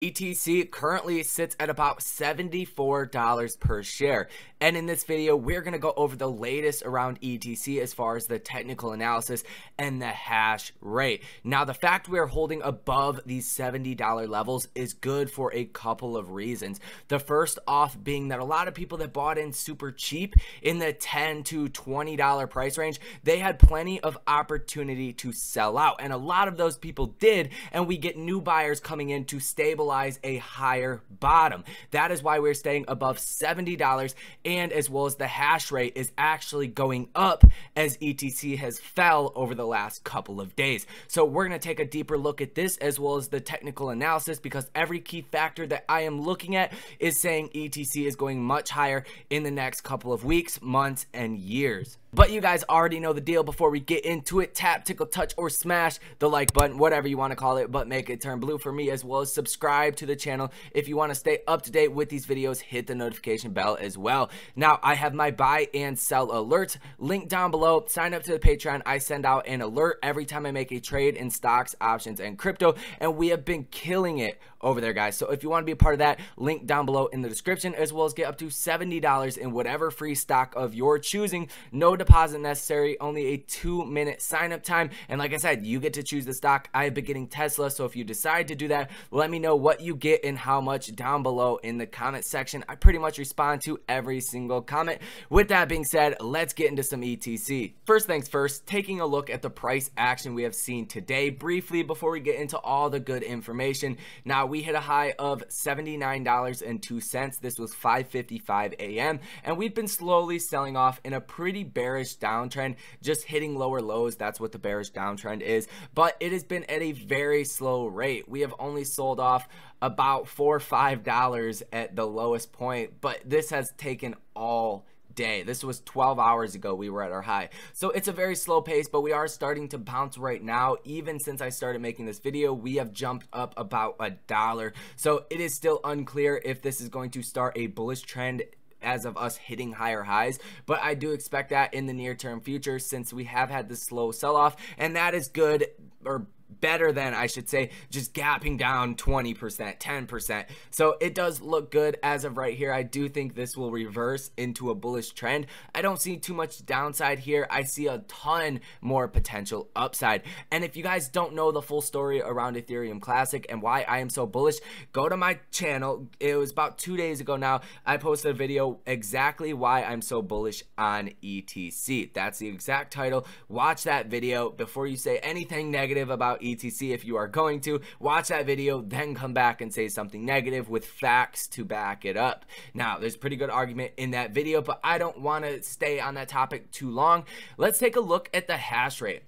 ETC currently sits at about $74 per share. And in this video, we're going to go over the latest around ETC as far as the technical analysis and the hash rate. Now, the fact we are holding above these $70 levels is good for a couple of reasons. The first off being that a lot of people that bought in super cheap in the $10 to $20 price range, they had plenty of opportunity to sell out. And a lot of those people did, and we get new buyers coming in to stabilize a higher bottom. That is why we're staying above $70, and as well as the hash rate is actually going up as ETC has fell over the last couple of days. So we're going to take a deeper look at this as well as the technical analysis, because every key factor that I am looking at is saying ETC is going much higher in the next couple of weeks, months, and years. But you guys already know the deal. Before we get into it, tap, tickle, touch, or smash the like button, whatever you want to call it, but make it turn blue for me, as well as subscribe to the channel. If you want to stay up to date with these videos, hit the notification bell as well. Now, I have my buy and sell alerts linked down below. Sign up to the Patreon. I send out an alert every time I make a trade in stocks, options, and crypto, and we have been killing it over there, guys. So if you want to be a part of that, link down below in the description, as well as get up to $70 in whatever free stock of your choosing. No deposit necessary, only a 2-minute sign up time, and like I said, you get to choose the stock. I've been getting Tesla, so if you decide to do that, let me know what you get and how much down below in the comment section. I pretty much respond to every single comment. With that being said, let's get into some ETC. First things first, taking a look at the price action we have seen today briefly before we get into all the good information. Now, we hit a high of $79.02. This was 5:55 a.m. and we've been slowly selling off in a pretty bearish downtrend, just hitting lower lows. That's what the bearish downtrend is, but it has been at a very slow rate. We have only sold off about $4 or $5 at the lowest point, but this has taken all day. This was 12 hours ago we were at our high. So it's a very slow pace, but we are starting to bounce right now. Even since I started making this video, we have jumped up about $1. So it is still unclear if this is going to start a bullish trend as of us hitting higher highs, but I do expect that in the near term future, since we have had this slow sell-off, and that is good, or better than, I should say, just gapping down 20%, 10%. So it does look good as of right here. I do think this will reverse into a bullish trend. I don't see too much downside here. I see a ton more potential upside. And if you guys don't know the full story around Ethereum Classic and why I am so bullish, go to my channel. It was about 2 days ago now. I posted a video exactly why I'm so bullish on ETC. That's the exact title. Watch that video before you say anything negative about ETC. If you are going to watch that video, then come back and say something negative with facts to back it up. Now, there's a pretty good argument in that video, but I don't want to stay on that topic too long. Let's take a look at the hash rate.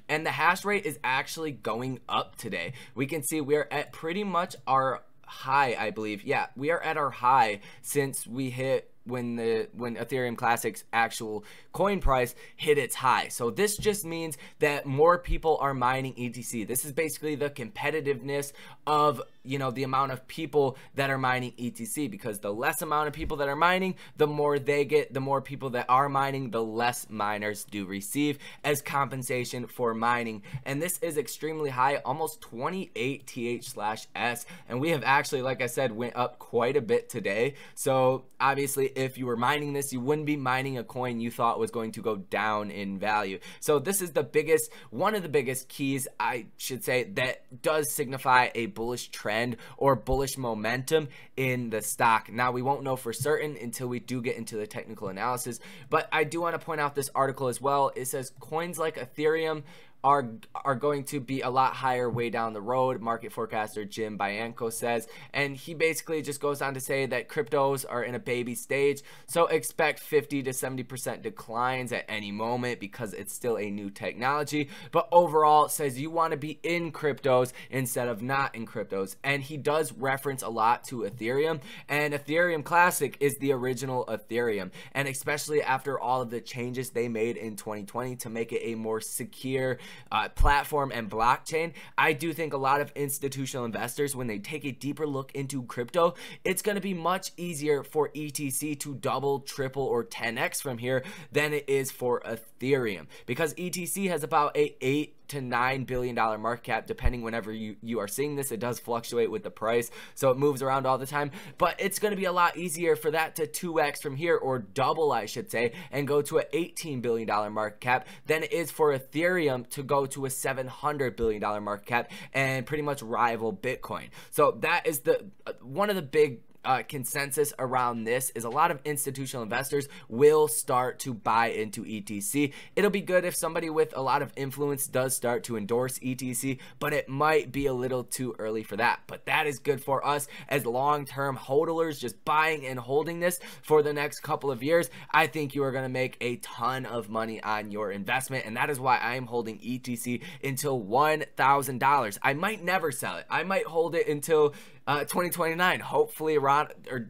And the hash rate is actually going up today. We can see we're at pretty much our high, I believe. Yeah, we are at our high since we hit when Ethereum Classics actual coin price hit its high. So this just means that more people are mining ETC. This is basically the competitiveness of, you know, the amount of people that are mining ETC, because the less amount of people that are mining, the more they get. The more people that are mining, the less miners do receive as compensation for mining. And this is extremely high, almost 28 TH/s, and we have actually, like I said, went up quite a bit today. So obviously, if you were mining this, you wouldn't be mining a coin you thought was going to go down in value. So this is the biggest, one of the biggest keys, I should say, that does signify a bullish trend or bullish momentum in the stock. Now, we won't know for certain until we do get into the technical analysis, but I do want to point out this article as well. It says coins like Ethereum are going to be a lot higher way down the road, market forecaster Jim Bianco says. And he basically just goes on to say that cryptos are in a baby stage, so expect 50 to 70% declines at any moment because it's still a new technology. But overall, says you want to be in cryptos instead of not in cryptos. And he does reference a lot to Ethereum, and Ethereum Classic is the original Ethereum, and especially after all of the changes they made in 2020 to make it a more secure platform and blockchain, I do think a lot of institutional investors, when they take a deeper look into crypto, it's going to be much easier for ETC to double, triple, or 10x from here than it is for Ethereum, because ETC has about a 8 to $9 billion market cap, depending whenever you are seeing this. It does fluctuate with the price, so it moves around all the time, but it's going to be a lot easier for that to 2x from here, or double, I should say, and go to an $18 billion market cap than it is for Ethereum to go to a $700 billion market cap and pretty much rival Bitcoin. So that is the one of the big consensus around this is a lot of institutional investors will start to buy into ETC. It'll be good if somebody with a lot of influence does start to endorse ETC, but it might be a little too early for that. But that is good for us as long-term hodlers, just buying and holding this for the next couple of years. I think you are going to make a ton of money on your investment, and that is why I am holding ETC until $1,000. I might never sell it. I might hold it until 2029. Hopefully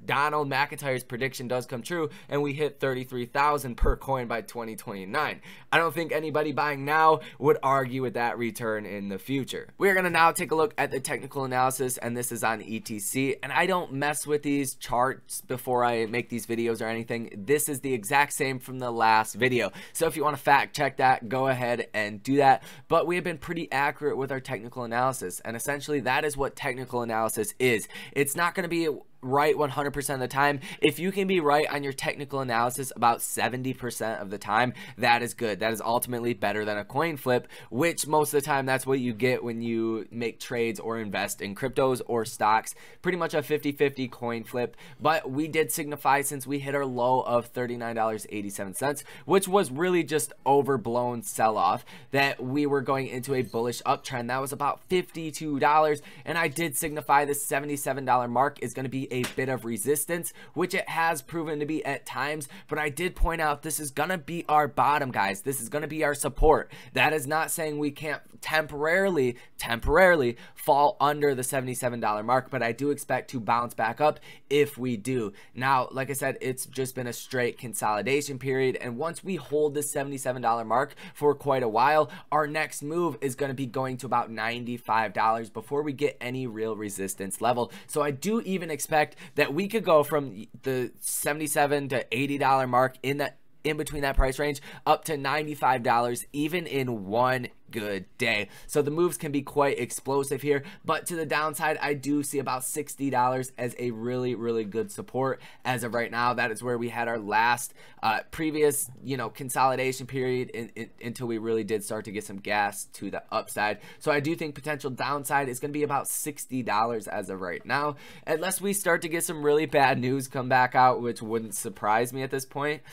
Donald McIntyre's prediction does come true and we hit 33,000 per coin by 2029. I don't think anybody buying now would argue with that return in the future. We're going to now take a look at the technical analysis, and this is on ETC, and I don't mess with these charts before I make these videos or anything. This is the exact same from the last video, so if you want to fact check that, go ahead and do that. But we have been pretty accurate with our technical analysis, and essentially that is what technical analysis is. It's not going to be right 100% of the time. If you can be right on your technical analysis about 70% of the time, that is good. That is ultimately better than a coin flip, which most of the time that's what you get when you make trades or invest in cryptos or stocks. Pretty much a 50-50 coin flip. But we did signify, since we hit our low of $39.87, which was really just overblown sell-off, that we were going into a bullish uptrend. That was about $52, and I did signify the $77 mark is going to be a bit of resistance, which it has proven to be at times, but I did point out this is gonna be our bottom, guys. This is gonna be our support. That is not saying we can't temporarily fall under the $77 mark, but I do expect to bounce back up if we do. Now, like I said, it's just been a straight consolidation period, and once we hold this $77 mark for quite a while, our next move is going to be going to about $95 before we get any real resistance level. So I do even expect that we could go from the $77 to $80 mark in between that price range up to $95 even in one good day. So the moves can be quite explosive here, but to the downside, I do see about $60 as a really good support as of right now. That is where we had our last previous, consolidation period until we really did start to get some gas to the upside. So I do think potential downside is going to be about $60 as of right now, unless we start to get some really bad news come back out, which wouldn't surprise me at this point.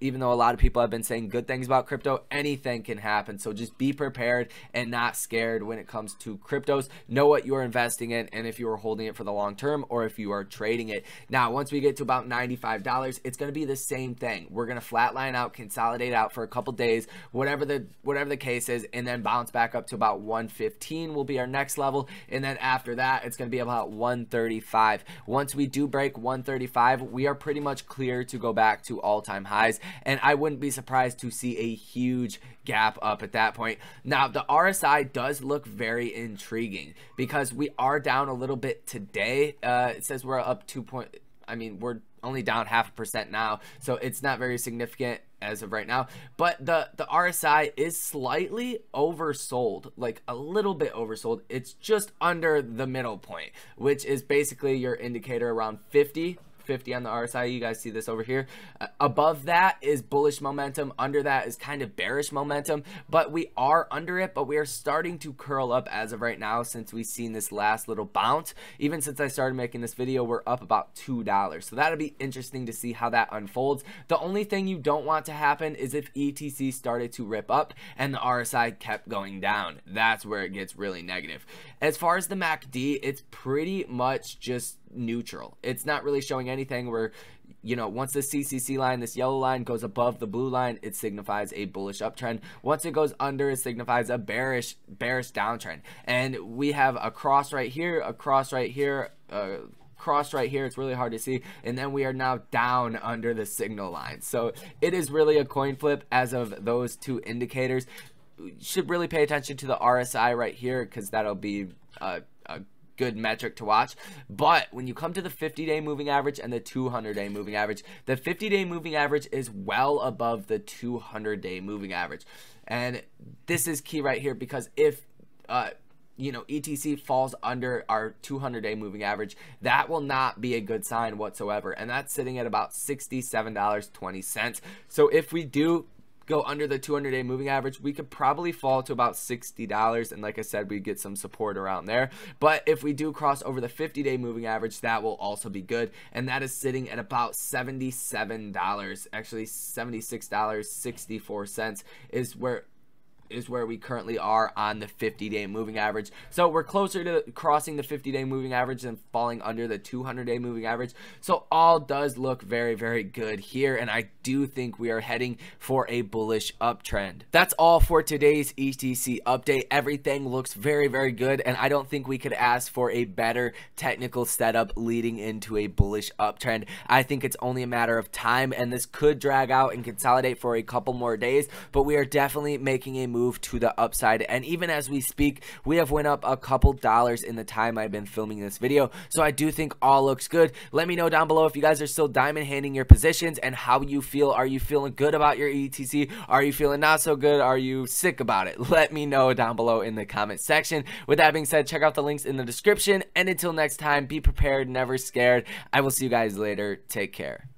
Even though a lot of people have been saying good things about crypto, anything can happen. So just be prepared and not scared when it comes to cryptos. Know what you are investing in, and if you are holding it for the long term or if you are trading it. Now, once we get to about $95, it's going to be the same thing. We're going to flatline out, consolidate out for a couple days, whatever the case is, and then bounce back up to about 115 will be our next level. And then after that, it's going to be about 135. Once we do break 135, we are pretty much clear to go back to all-time highs. And I wouldn't be surprised to see a huge gap up at that point. Now, the RSI does look very intriguing because we are down a little bit today. It says we're up we're only down 0.5% now, so it's not very significant as of right now. But the RSI is slightly oversold, like a little bit oversold. It's just under the middle point, which is basically your indicator around 50 on the RSI. You guys see this over here. Above that is bullish momentum. Under that is kind of bearish momentum, but we are under it, but we are starting to curl up as of right now since we've seen this last little bounce. Even since I started making this video, we're up about $2. So that'll be interesting to see how that unfolds. The only thing you don't want to happen is if ETC started to rip up and the RSI kept going down. That's where it gets really negative. As far as the MACD, it's pretty much just neutral. It's not really showing anything where, once the CCC line, this yellow line, goes above the blue line, it signifies a bullish uptrend. Once it goes under, it signifies a bearish downtrend. And we have a cross right here, a cross right here, cross right here. It's really hard to see, and then we are now down under the signal line. So it is really a coin flip as of those two indicators. You should really pay attention to the RSI right here because that'll be a good metric to watch. But when you come to the 50-day moving average and the 200-day moving average, the 50-day moving average is well above the 200-day moving average. And this is key right here, because if you know, ETC falls under our 200-day moving average, that will not be a good sign whatsoever. And that's sitting at about $67.20. So if we do go under the 200-day moving average, we could probably fall to about $60, and like I said, we get some support around there. But if we do cross over the 50-day moving average, that will also be good, and that is sitting at about $77, actually $76.64 is where we currently are on the 50-day moving average. So we're closer to crossing the 50-day moving average than falling under the 200-day moving average. So all does look very, very good here, and I do think we are heading for a bullish uptrend. That's all for today's ETC update. Everything looks very, very good, and I don't think we could ask for a better technical setup leading into a bullish uptrend. I think it's only a matter of time, and this could drag out and consolidate for a couple more days, but we are definitely making a move to the upside. And even as we speak, we have went up a couple dollars in the time I've been filming this video. So I do think all looks good. Let me know down below if you guys are still diamond handing your positions and how you feel. Are you feeling good about your ETC? Are you feeling not so good? Are you sick about it? Let me know down below in the comment section. With that being said, check out the links in the description, and until next time, be prepared, never scared. I will see you guys later. Take care.